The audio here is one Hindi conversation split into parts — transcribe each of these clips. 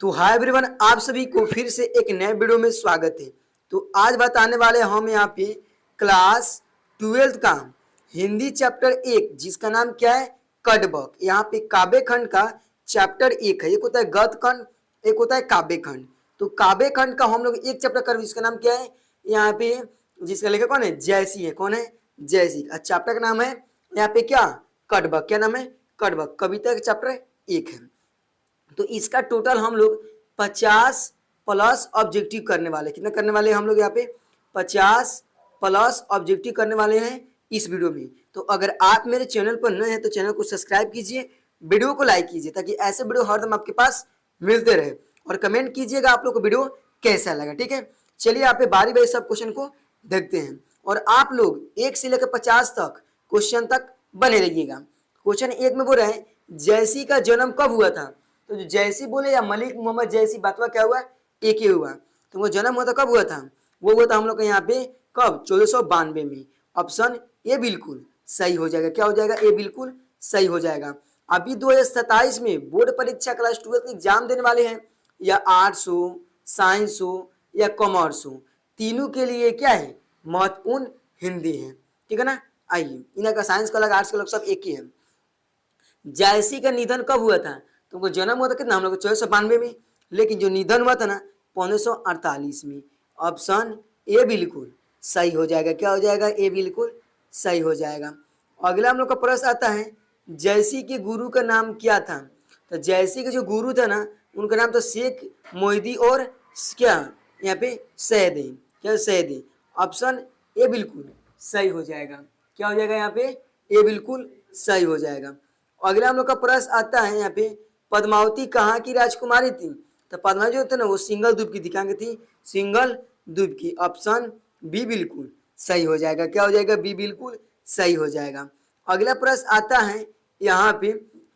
तो हाय एवरीवन, आप सभी को फिर से एक नए वीडियो में स्वागत है। तो आज बताने वाले हम यहाँ पे क्लास 12th का हिंदी चैप्टर 1 जिसका नाम क्या है, कड़बक। यहाँ पे काव्य खंड का चैप्टर 1 है। एक होता है गद्य खंड, एक होता है काव्य खंड। तो काव्य खंड का हम लोग एक चैप्टर कर, जिसका नाम क्या है यहाँ पे, जिसका लेखक कौन है, जयसी है। कौन है, जयसी। चैप्टर का नाम है यहाँ पे क्या, कड़बक। क्या नाम है, कड़बक। कविता का चैप्टर 1 है। तो इसका टोटल हम लोग 50 प्लस ऑब्जेक्टिव करने वाले। कितना करने वाले हैं हम लोग यहाँ पे, 50 प्लस ऑब्जेक्टिव करने वाले हैं इस वीडियो में। तो अगर आप मेरे चैनल पर नए हैं तो चैनल को सब्सक्राइब कीजिए, वीडियो को लाइक कीजिए, ताकि ऐसे वीडियो हरदम आपके पास मिलते रहे। और कमेंट कीजिएगा आप लोग को वीडियो कैसा लगा। ठीक है, चलिए यहाँ पे बारी बारी सब क्वेश्चन को देखते हैं। और आप लोग 1 से लेकर 50 तक क्वेश्चन तक बने रहिएगा। क्वेश्चन 1 में बोल रहे हैं जयसी का जन्म कब हुआ था। तो जो जयसी बोले या मलिक मोहम्मद जयसी, बातवा क्या हुआ, एक ही हुआ। तो वो जन्म हुआ था, कब हुआ था, वो हुआ था हम लोग का यहाँ पे कब, 1492 में। ऑप्शन ए बिल्कुल सही हो जाएगा। क्या हो जाएगा, ए बिल्कुल सही हो जाएगा। अभी 2027 में बोर्ड परीक्षा क्लास 12 की एग्जाम देने वाले हैं, या आर्ट्स हो, साइंस हो या कॉमर्स हो, तीनों के लिए क्या है, महत्वपूर्ण हिंदी है। ठीक है ना। आइए, इन्हें का साइंस का अलग, आर्ट्स का अलग, सब एक ही है। जयसी का निधन कब हुआ था। तो उनको जन्म हुआ था कितना, हम लोग 1492 में, लेकिन जो निधन हुआ था ना 1548 में। ऑप्शन ए बिल्कुल सही हो जाएगा। क्या हो जाएगा, ए बिल्कुल सही हो जाएगा। अगला हम लोग का प्रश्न आता है जयसी के गुरु का नाम क्या था। तो जयसी के जो गुरु था ना, उनका नाम था शेख मोहिदी और क्या यहाँ पे सैयदी। क्या सैयदी। ऑप्शन ए बिल्कुल सही हो जाएगा। क्या हो जाएगा यहाँ पे, ए बिल्कुल सही हो जाएगा। अगला हम लोग का प्रश्न आता है यहाँ पे पद्मावती कहाँ की राजकुमारी थी। तो पद्मावती जो थे ना वो सिंगल द्वीप की थी। कहाँ की थी, सिंगल द्वीप की। ऑप्शन बी बिल्कुल सही हो जाएगा। क्या हो जाएगा, बी बिल्कुल सही हो जाएगा। अगला प्रश्न आता है यहाँ पे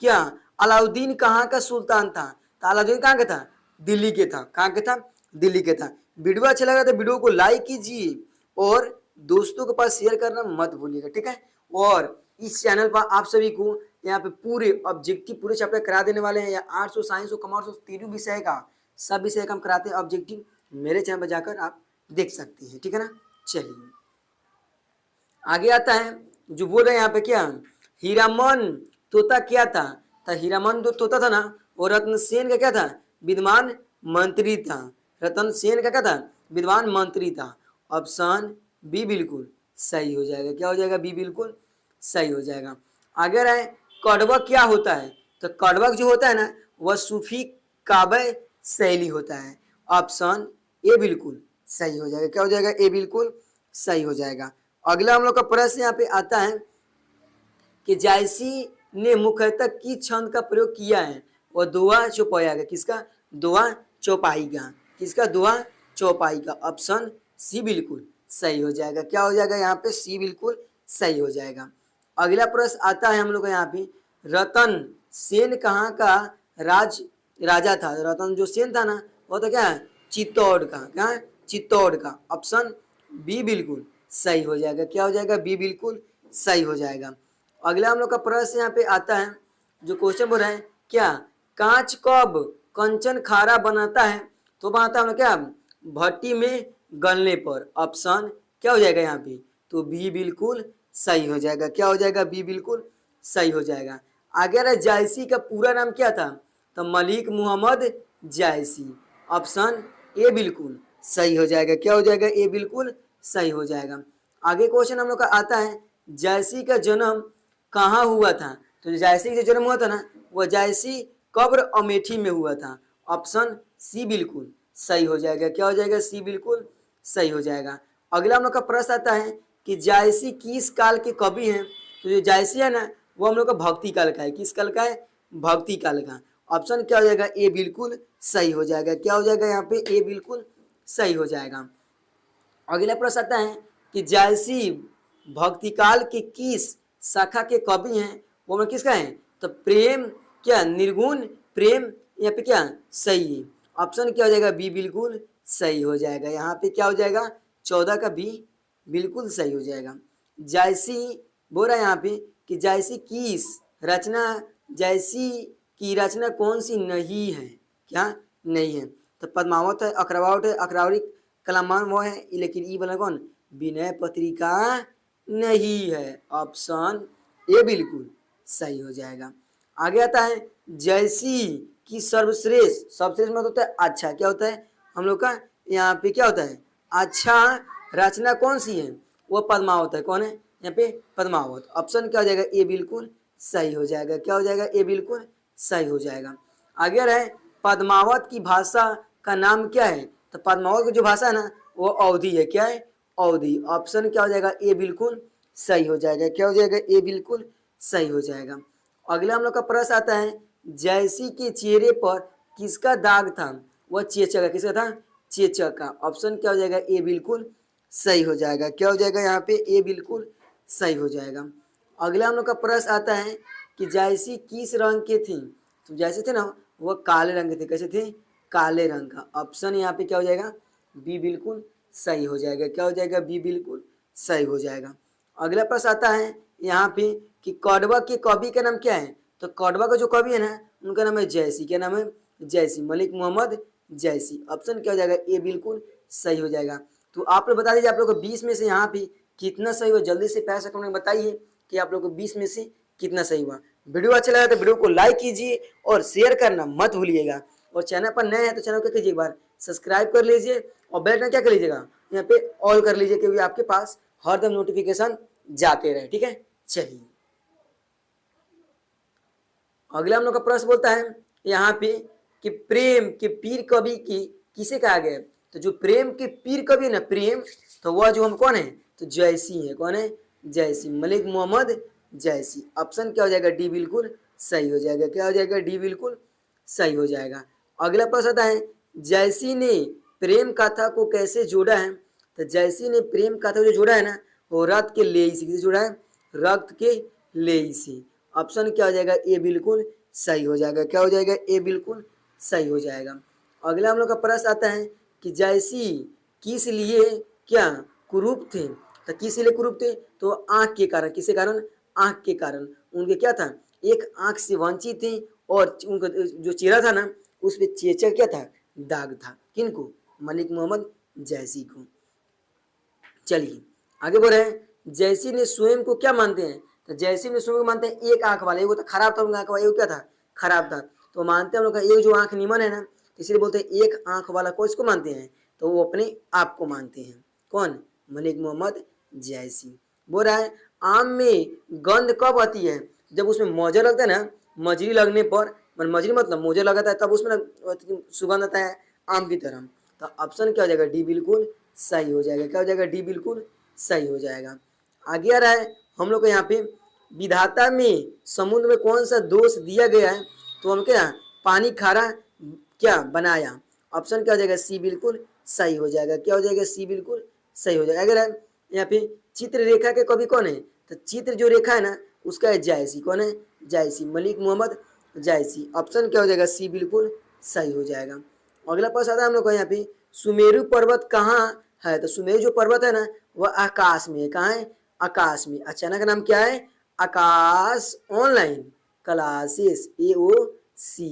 क्या, अलाउद्दीन कहाँ का सुल्तान था। तो अलाउद्दीन कहाँ का था, दिल्ली के था। कहाँ के था, दिल्ली के था। वीडियो अच्छा लगा तो वीडियो को लाइक कीजिए और दोस्तों के पास शेयर करना मत भूलिएगा। ठीक है। और इस चैनल पर आप सभी को यहाँ पे पूरे ऑब्जेक्टिव पूरे चैप्टर करा देने वाले हैं, या आर्ट्स हो, साइंस हो, कॉमर्स हो, तीनों विषय का, सब विषय का हम कराते हैं ऑब्जेक्टिव। मेरे चैनल पर जाकर आप देख सकते हैं। ठीक है ना। चलिए आगे आता है, जो बोल रहे हैं यहाँ पे क्या, हीरामन तोता क्या था। तो हीरामन जो तोता था ना, वो रत्न सेन का क्या था, विद्वान मंत्री था। रतन सेन का क्या था, विद्वान मंत्री था। ऑप्शन बी बिल्कुल सही हो जाएगा। क्या हो जाएगा, बी बिल्कुल सही हो जाएगा। आगे रहे कड़बक क्या होता है। तो कड़बक जो होता है ना, वह सूफी काव्य शैली होता है। ऑप्शन ए बिल्कुल सही हो जाएगा। क्या हो जाएगा, ए बिल्कुल सही हो जाएगा। अगला हम लोग का प्रश्न यहाँ पे आता है कि जायसी ने मुख्यतः किस छंद का प्रयोग किया है। वह दोहा चौपाई का। किसका, दोहा चौपाई का। किसका, दोहा चौपाई का। ऑप्शन सी बिल्कुल सही हो जाएगा। क्या हो जाएगा यहाँ पे, सी बिल्कुल सही हो जाएगा। अगला प्रश्न आता है हम लोग का यहाँ पे, रतन सेन कहाँ का राजा था। रतन जो सेन था ना, वो तो क्या है, चित्तौड़ का। क्या है, चित्तौड़ का। ऑप्शन बी बिल्कुल सही हो जाएगा। क्या हो जाएगा, बी बिल्कुल सही हो जाएगा। अगला हम लोग का प्रश्न यहाँ पे आता है, जो क्वेश्चन बोल रहा है क्या, कांच कब कंचन खारा बनाता है। तो बनाता है हम लोग क्या, भट्टी में गलने पर। ऑप्शन क्या हो जाएगा यहाँ पे, तो बी बिल्कुल सही हो जाएगा। क्या हो जाएगा, बी बिल्कुल सही हो जाएगा। आगे रहा जायसी का पूरा नाम क्या था। तो मलिक मोहम्मद जायसी। ऑप्शन ए बिल्कुल सही हो जाएगा। क्या हो जाएगा, ए बिल्कुल सही हो जाएगा। आगे क्वेश्चन हम लोग का आता है जायसी का जन्म कहाँ हुआ था। तो जायसी का जो जन्म हुआ था ना, वह जायसी कब्र अमेठी में हुआ था। ऑप्शन सी बिल्कुल सही हो जाएगा। क्या हो जाएगा, सी बिल्कुल सही हो जाएगा। अगला हम लोग का प्रश्न आता है कि जायसी किस काल के कवि हैं। तो जो जायसी है ना, वो हम लोग का भक्ति काल का है। किस काल का है, भक्ति काल का। ऑप्शन क्या हो जाएगा, ए बिल्कुल सही हो जाएगा। क्या हो जाएगा यहाँ पे, ए बिल्कुल सही हो जाएगा। अगला प्रश्न आता है कि जायसी भक्तिकाल के किस शाखा के कवि हैं। वो में किसका है, तो प्रेम, क्या निर्गुण प्रेम, यहाँ पे क्या सही है। ऑप्शन क्या हो जाएगा, बी बिल्कुल सही हो जाएगा। यहाँ पे क्या हो जाएगा, 14 का बी बिल्कुल सही हो जाएगा। जायसी बोल रहा है यहाँ पे कि जायसी किस रचना, जायसी की रचना कौन सी नहीं है। क्या नहीं है। तो पद्मावत है, अकरावत है, अकरावरी कलामान वो है, लेकिन ई बना कौन, विनय पत्रिका नहीं है। ऑप्शन ए बिल्कुल सही हो जाएगा। आगे आता है जैसी की सर्वश्रेष्ठ, सर्वश्रेष्ठ मतलब होता है अच्छा, क्या होता है हम लोग का यहाँ पे क्या होता है, अच्छा रचना कौन सी है, वो पद्मावत है। कौन है यहाँ पे, पद्मावत। ऑप्शन क्या हो जाएगा, ए बिल्कुल सही हो जाएगा। क्या हो जाएगा, ए बिल्कुल सही हो जाएगा। आगे है पद्मावत की भाषा का नाम क्या है, तो पद्मावत की जो भाषा है ना वो अवधी है। क्या है, अवधी। ऑप्शन क्या हो जाएगा, ए बिल्कुल सही हो जाएगा। क्या हो जाएगा, ए बिल्कुल सही हो जाएगा। अगला हम लोग का प्रश्न आता है जैसी के चेहरे पर किसका दाग था, वह चेचक का, किसका था, चेचक का। ऑप्शन क्या हो जाएगा, ए बिल्कुल सही हो जाएगा। क्या हो जाएगा यहाँ पे, ए बिल्कुल सही हो जाएगा। अगला हम लोग का प्रश्न आता है कि जैसी किस रंग के थी, तो जैसे थे ना वह काले रंग के थे। कैसे थे, काले रंग का। ऑप्शन यहाँ पे क्या हो जाएगा, बी बिल्कुल सही हो जाएगा। क्या हो जाएगा, बी बिल्कुल सही हो जाएगा। अगला प्रश्न आता है यहाँ पे कि कौडवा के कवि का नाम क्या है, तो कौडवा का जो कवि है ना उनका नाम है जैसी। क्या नाम है, जैसी, मलिक मोहम्मद जैसी। ऑप्शन क्या हो जाएगा, ए बिल्कुल सही हो जाएगा। तो आप लोग बता दीजिए आप लोग को 20 में से यहाँ पे कितना सही हुआ, जल्दी से पैसा कमेंट में बताइए कि आप लोग को 20 में से कितना सही हुआ। वीडियो अच्छा लगा तो वीडियो को लाइक कीजिए और शेयर करना मत भूलिएगा। और चैनल पर नए हैं तो चैनल को कीजिए एक बार सब्सक्राइब कर लीजिए और बेल आइकन क्या कर लीजिएगा, यहाँ पे ऑल कर लीजिए, क्योंकि आपके पास हरदम नोटिफिकेशन जाते रहे। ठीक है, चलिए अगला हम लोग का प्रश्न बोलता है यहाँ पे कि प्रेम के पीर कवि की किसे कहा गया है, तो जो प्रेम के पीर कवि है ना प्रेम, तो वह जो हम कौन है, तो जैसी है। कौन है, जैसी, मलिक मोहम्मद जैसी। ऑप्शन क्या हो जाएगा, डी बिल्कुल सही हो जाएगा। क्या हो जाएगा, डी बिल्कुल सही हो जाएगा। अगला प्रश्न आता है जैसी ने प्रेम कथा को कैसे जोड़ा है, तो जैसी ने प्रेम कथा जो जोड़ा है ना वो रक्त के लेई से, किसे जोड़ा है, रक्त के लेई से। ऑप्शन क्या हो जाएगा, ए बिल्कुल सही हो जाएगा। क्या हो जाएगा, ए बिल्कुल सही हो जाएगा। अगला हम लोग का प्रश्न आता है कि जैसी किस लिए क्या कुरूप थे, तो किस लिए कुरूप थे, तो आंख के कारण। किसके कारण, आंख के कारण। उनके क्या था, एक आंख से वंचित थे और उनका जो चेहरा था ना उस पर चेचक क्या था, दाग था। किनको, मलिक मोहम्मद जैसी को। चलिए आगे बढ़ रहे हैं जैसी ने स्वयं को क्या मानते हैं, तो जैसी में स्वयं को मानते हैं एक आंख वाला, वो तो खराब था उनका आंख वाला, वो क्या था, खराब था। तो मानते हैं हम लोग का एक जो आंख निमन है ना, तो इसलिए बोलते हैं एक आंख वाला को इसको मानते हैं, तो वो अपने आप को मानते हैं। कौन, मलिक मोहम्मद जैसी। बोल रहा है आम में गंध कब आती है, जब उसमें मोजा लगता है ना, मजरी लगने पर, मजरी मतलब मोजा लगाता है तब उसमें सुगंध आता है आम की तरह। तो ऑप्शन क्या हो जाएगा, डी बिल्कुल सही हो जाएगा। क्या हो जाएगा, डी बिल्कुल सही हो जाएगा। आगे आ रहा है हम लोग को यहाँ पे विधाता में समुद्र में कौन सा दोष दिया गया है, तो हम क्या, पानी खारा क्या बनाया। ऑप्शन क्या हो जाएगा, सी बिल्कुल सही हो जाएगा। क्या हो जाएगा, सी बिल्कुल सही हो जाएगा। अगर है यहाँ पे चित्र रेखा के कवि कौन है, तो चित्र जो रेखा है ना उसका है जायसी। कौन है, जायसी, मलिक मोहम्मद जायसी। ऑप्शन क्या हो जाएगा, सी बिल्कुल सही हो जाएगा। अगला प्रश्न आता है हम लोग को यहाँ पे सुमेरु पर्वत कहाँ है, तो सुमेरु जो पर्वत है ना वह आकाश में है। कहाँ है, आकाश में। चैनल का नाम क्या है, आकाश ऑनलाइन क्लासेस, AOC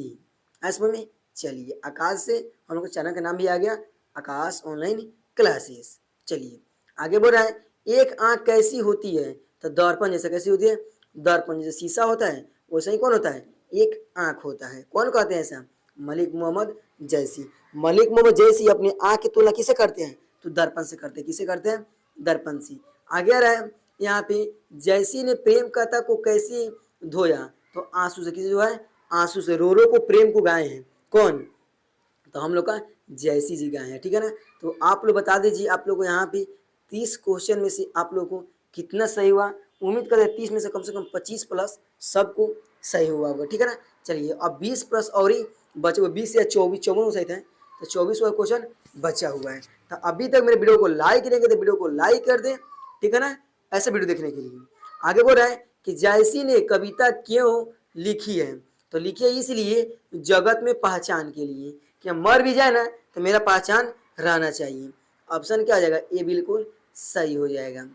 ऐसे में। चलिए आकाश से हम लोग को चैनल का नाम भी आ गया, आकाश ऑनलाइन क्लासेस। चलिए आगे बढ़ रहा है एक आंख कैसी होती है, तो दर्पण जैसा। कैसी होती है, दर्पण जैसे शीशा होता है वैसे ही कौन होता है, एक आंख होता है। कौन कहते हैं ऐसा, मलिक मोहम्मद जैसी। मलिक मोहम्मद जैसी अपनी आंख की तुलना किसे करते हैं, तो दर्पण से करते हैं। किसे करते हैं, दर्पण से। आगे आ रहा है यहाँ पे जैसी ने प्रेम कथा को कैसे धोया, तो आंसू से। किसे जो है, आंसू से। रो रो को प्रेम को गाए हैं कौन, तो हम लोग का जैसी जी गाए हैं। ठीक है ना, तो आप लोग बता दीजिए आप लोग को यहाँ पे 30 क्वेश्चन में से आप लोग को कितना सही हुआ। उम्मीद करते हैं 30 में से कम 25 प्लस सबको सही हुआ होगा। ठीक है ना, चलिए अब 20 प्लस और ही बचे हुए, 20 या 24, 54 सही थे, तो 24 वाला क्वेश्चन बचा हुआ है। तो अभी तक मेरे वीडियो को लाइक नहीं करते, वीडियो को लाइक कर दें। ठीक है ना, ऐसे वीडियो देखने के लिए। आगे बोल रहा है कि जैसी ने कविता क्यों लिखी है, तो लिखी है इसलिए जगत में पहचान के लिए, कि मर भी जाए ना तो मेरा पहचान रहना चाहिए। ऑप्शन क्या हो जाएगा, ए बिल्कुल सही हो जाएगा।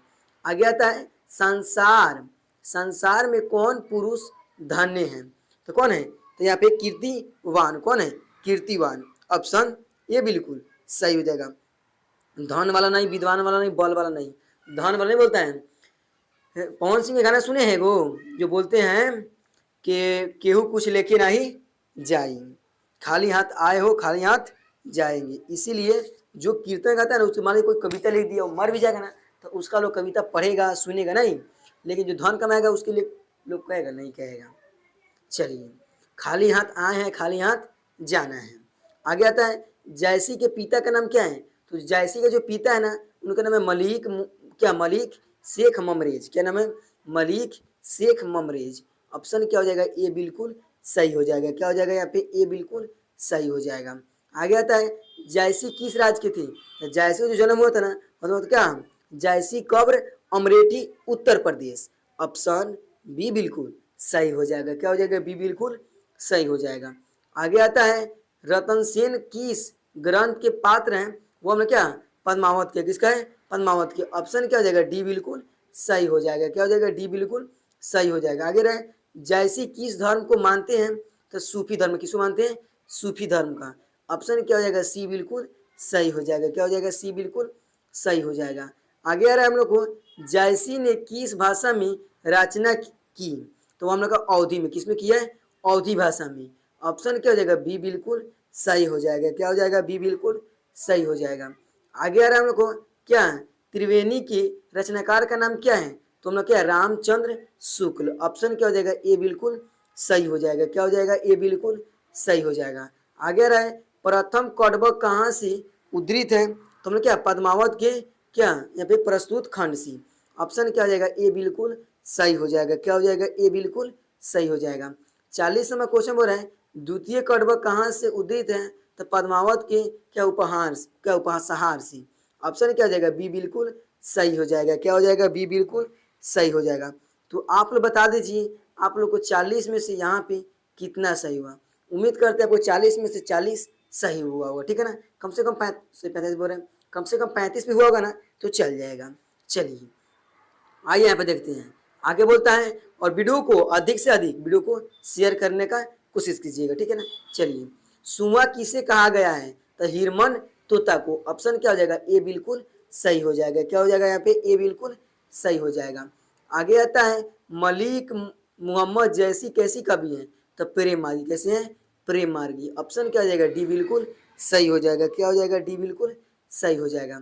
आगे आता है संसार, संसार में कौन पुरुष धन्य है, तो कौन है, तो यहाँ पे कीर्तिवान। कौन है, कीर्तिवान। ऑप्शन ए बिल्कुल सही हो जाएगा। धन वाला नहीं, विद्वान वाला नहीं, बल वाला नहीं, धन वाला नहीं बोलता है। पवन सिंह के गाना सुने हैं वो, जो बोलते हैं कि केहू कुछ लेके नहीं जाई, खाली हाथ आए हो खाली हाथ जाएंगे। इसीलिए जो कीर्तन गाता है ना, उसके मान लीजिए कोई कविता लिख दिया और मर भी जाएगा ना, तो उसका लोग कविता पढ़ेगा सुनेगा नहीं, लेकिन जो धन कमाएगा उसके लिए लोग कहेगा नहीं कहेगा। चलिए, खाली हाथ आए हैं खाली हाथ जाना है। आगे आता है जैसी के पिता का नाम क्या है, तो जैसी का जो पिता है ना, उनका नाम है मलिक क्या मलिक शेख ममरेज। क्या नाम है? मलिक शेख ममरेज। ऑप्शन क्या हो जाएगा? ए बिल्कुल सही हो जाएगा। क्या हो जाएगा यहाँ पे? ए बिल्कुल सही हो जाएगा। आगे आता है जैसी किस राज्य की थी, तो जैसी का जो जन्म हुआ था ना, मतलब क्या, जैसी कब्र अमरेठी उत्तर प्रदेश। ऑप्शन बी बिल्कुल सही हो जाएगा। क्या हो जाएगा? बी बिल्कुल सही हो जाएगा। आगे आता है रतन सेन किस ग्रंथ के पात्र हैं, वो हमने क्या, पद्मावत के। किसका है? पद्मावत के। ऑप्शन क्या हो जाएगा? डी बिल्कुल सही हो जाएगा। क्या हो जाएगा? डी बिल्कुल सही हो जाएगा। आगे रहे जैसी किस धर्म को मानते हैं, तो सूफी धर्म। किसको मानते हैं? सूफी धर्म का। ऑप्शन क्या हो जाएगा? सी बिल्कुल सही हो जाएगा। क्या हो जाएगा? सी बिल्कुल सही हो जाएगा। आगे आ रहा है हम लोग को जैसी ने किस भाषा में रचना की, तो हम लोग का अवधी में। किसमें किया है? अवधी भाषा में। ऑप्शन क्या हो जाएगा? बी बिल्कुल सही हो जाएगा। क्या हो जाएगा? बी बिल्कुल सही हो जाएगा। आगे आ रहा है हम लोग को क्या, त्रिवेणी के रचनाकार का नाम क्या है, तो हम लोग क्या, रामचंद्र शुक्ल। ऑप्शन क्या हो जाएगा? ए बिल्कुल सही हो जाएगा। क्या हो जाएगा? ए बिल्कुल सही हो जाएगा। आगे रहा है प्रथम कड़बक कहाँ से उद्धृत है, तो हम लोग क्या, पद्मावत के क्या यहाँ पे प्रस्तुत खंड से। ऑप्शन क्या हो जाएगा? ए बिल्कुल सही हो जाएगा। क्या हो जाएगा? ए बिल्कुल सही हो जाएगा। 40 नंबर क्वेश्चन बोल रहे हैं द्वितीय कड़बक कहाँ से उद्धृत है, तो पद्मावत के क्या उपहार से। ऑप्शन क्या हो जाएगा? बी बिल्कुल सही हो जाएगा। क्या हो जाएगा? बी बिल्कुल सही हो जाएगा। तो आप लोग बता दीजिए आप लोग को 40 में से यहाँ पे कितना सही हुआ। उम्मीद करते हैं आपको 40 में से 40 सही हुआ होगा, ठीक है ना। कम से कम 35 बोल रहे हैं, कम से कम 35 भी हुआ होगा ना तो चल जाएगा। चलिए आइए यहाँ पे देखते हैं। आगे बोलता है और वीडियो को अधिक से अधिक वीडियो को शेयर करने का कोशिश कीजिएगा, ठीक है ना। चलिए सुमा किसे कहा गया है, तो हिरमन तोता को। ऑप्शन क्या हो जाएगा? ए बिल्कुल सही हो जाएगा। क्या हो जाएगा यहाँ पे? ए बिल्कुल सही हो जाएगा। आगे आता है मलिक मोहम्मद जैसी कैसी कवि है, तो प्रेम मार्गी। कैसे हैं? प्रेम मार्गी। ऑप्शन क्या हो जाएगा? डी बिल्कुल सही हो जाएगा। क्या हो जाएगा? डी बिल्कुल सही हो जाएगा।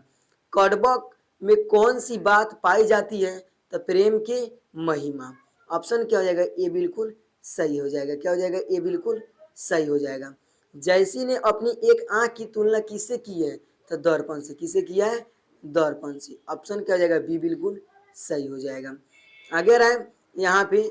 कड़बक में कौन सी बात पाई जाती है, तो प्रेम के महिमा। ऑप्शन क्या हो जाएगा? ए बिल्कुल सही हो जाएगा। क्या हो जाएगा? ए बिल्कुल सही हो जाएगा। जैसी ने अपनी एक आंख की तुलना किससे की है, तो दर्पण से। किससे किया है? दर्पण से। ऑप्शन क्या हो जाएगा? बी बिल्कुल सही हो जाएगा। आगे रहा है यहाँ पे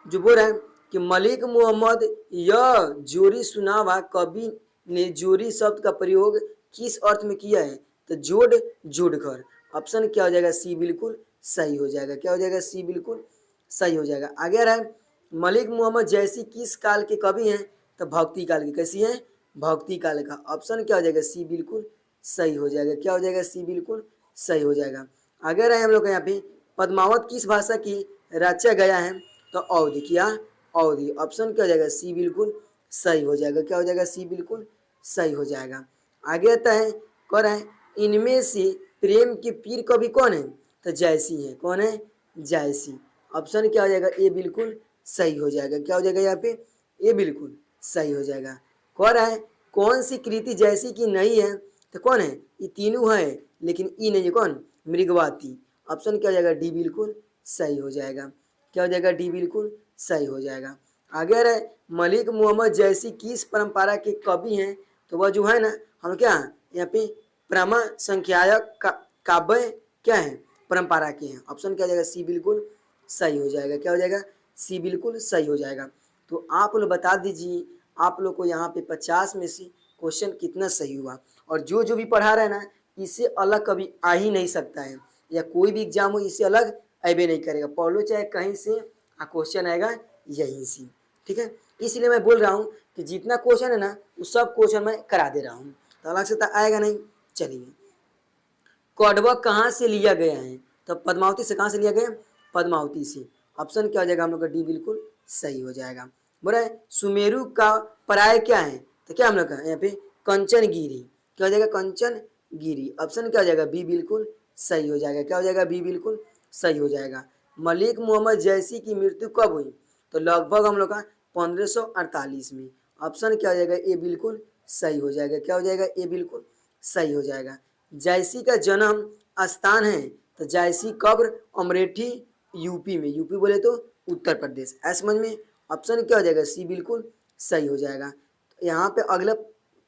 जो बोल रहा है कि मलिक मोहम्मद यह जोरी सुनावा कवि ने जोरी शब्द का प्रयोग किस अर्थ में किया है, तो जोड़ जोड़कर। ऑप्शन क्या हो जाएगा? सी बिल्कुल सही हो जाएगा। क्या हो जाएगा? सी बिल्कुल सही हो जाएगा। आगे रहा है मलिक मोहम्मद जैसी किस काल के कवि हैं, तो भक्ति काल की। कैसी है? भक्ति काल का। ऑप्शन क्या हो जाएगा? सी बिल्कुल सही हो जाएगा। क्या हो जाएगा? सी बिल्कुल सही हो जाएगा। आगे रहे हम लोग यहाँ पे पद्मावत किस भाषा की रचा गया है, तो अवधी। क्या? अवधी। ऑप्शन क्या हो जाएगा? सी बिल्कुल सही हो जाएगा। क्या हो जाएगा? सी बिल्कुल सही हो जाएगा। आगे आता है कह रहा है इनमें से प्रेम के पीर कवि कौन है, तो जैसी है। कौन है? जैसी। ऑप्शन क्या हो जाएगा? ए बिल्कुल सही हो जाएगा। क्या हो जाएगा यहाँ पे? ए बिल्कुल सही हो जाएगा। कह रहा है कौन सी कृति जैसी की नहीं है, तो कौन है? ये तीनों है लेकिन ई नहीं है। कौन? मृगवाती। ऑप्शन क्या हो जाएगा? डी बिल्कुल सही हो जाएगा। क्या हो जाएगा? डी बिल्कुल सही हो जाएगा। आगे रहे मलिक मोहम्मद जैसी किस परंपरा के कवि हैं, तो वह जो है ना, हम क्या यहाँ पे प्रमा संख्यायक काव्य क्या है, परंपरा के हैं। ऑप्शन क्या हो जाएगा? सी बिल्कुल सही हो जाएगा। क्या हो जाएगा? सी बिल्कुल सही हो जाएगा। तो आप लोग बता दीजिए आप लोग को यहाँ पे 50 में से क्वेश्चन कितना सही हुआ। और जो जो भी पढ़ा रहा है ना, इससे अलग कभी आ ही नहीं सकता है, या कोई भी एग्जाम हो इससे अलग अबे नहीं करेगा। पढ़ लो चाहे कहीं से, क्वेश्चन आएगा यहीं से, ठीक है। इसलिए मैं बोल रहा हूँ कि जितना क्वेश्चन है ना वो सब क्वेश्चन मैं करा दे रहा हूँ, तो अलग से तो आएगा नहीं। चलिए कड़बक कहाँ से लिया गया है, तो पद्मावती से। कहाँ से लिया गया? पद्मावती से। ऑप्शन क्या हो जाएगा हम लोग का? डी बिल्कुल सही हो जाएगा। बोला है सुमेरु का पर्याय क्या है, तो क्या हम लोग का यहाँ पे कंचनगिरी, क्या हो जाएगा कंचनगिरी। ऑप्शन क्या हो जाएगा बी बिल्कुल सही हो जाएगा, क्या हो जाएगा बी बिल्कुल सही हो जाएगा। मलिक मोहम्मद जैसी की मृत्यु कब हुई, तो लगभग हम लोग का 1548 में। ऑप्शन क्या हो जाएगा ए बिल्कुल सही हो जाएगा, क्या हो जाएगा ए बिल्कुल सही हो जाएगा। जैसी का जन्म स्थान है, तो जैसी कब्र अमरेठी यूपी में, यूपी बोले तो उत्तर प्रदेश, ऐसे समझ में। ऑप्शन क्या हो जाएगा सी बिल्कुल सही हो जाएगा। तो यहाँ पे अगला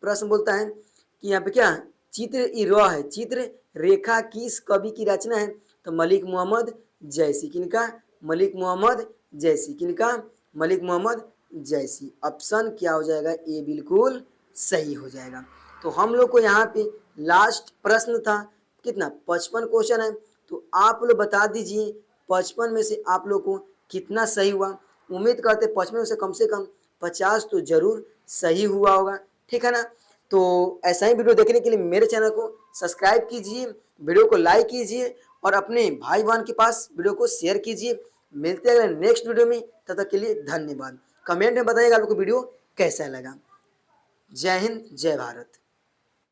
प्रश्न बोलता है कि यहाँ पे क्या चित्र इरा है, चित्र रेखा किस कवि की रचना है, तो मलिक मोहम्मद जैसी, किनका मलिक मोहम्मद जैसी, किनका मलिक मोहम्मद जैसी। ऑप्शन क्या हो जाएगा ए बिल्कुल सही हो जाएगा। तो हम लोग को यहाँ पे लास्ट प्रश्न था, कितना 55 क्वेश्चन है, तो आप लोग बता दीजिए 55 में से आप लोग को कितना सही हुआ। उम्मीद करते 55 में से कम 50 तो जरूर सही हुआ होगा, ठीक है ना। तो ऐसा ही वीडियो देखने के लिए मेरे चैनल को सब्सक्राइब कीजिए, वीडियो को लाइक कीजिए और अपने भाई बहन के पास वीडियो को शेयर कीजिए। मिलते हैं नेक्स्ट वीडियो में, तब तक के लिए धन्यवाद। कमेंट में बताइएगा आप लोग को वीडियो कैसा लगा। जय हिंद जय भारत।